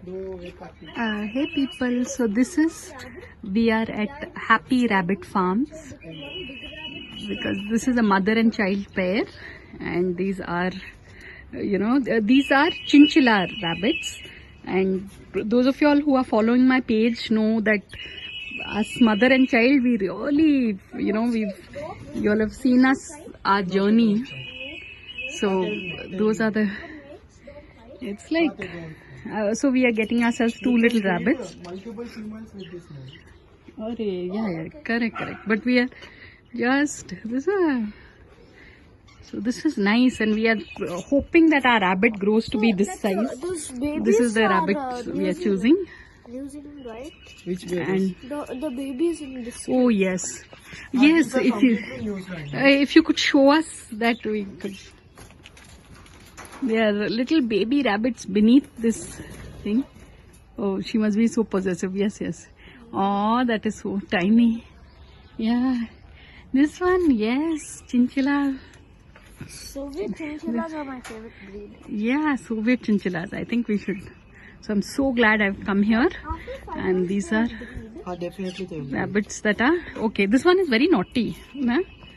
Hey people, so we are at Happy Rabbit Farms because this is a mother and child pair, and these are, these are chinchilla rabbits. And those of y'all who are following my page know that as mother and child, we really, y'all have seen our journey. So those are it's like, so we are getting ourselves 2 little rabbits. Multiple females with this name. Yeah, correct. But we are just, so this is nice, and we are hoping that our rabbit grows to be this size. This is the rabbit we are choosing. New Zealand, right? Which babies? And the babies in this. Oh yes. If you could show us that, we could. There are little baby rabbits beneath this thing. Oh, she must be so possessive. Yes. Oh, that is so tiny. Yeah. This one, yes, chinchilla. Soviet chinchillas are my favorite breed. Yeah, Soviet chinchillas. I think we should. So I'm so glad I've come here. And these are Definitely rabbits that are okay. This one is very naughty. Nah?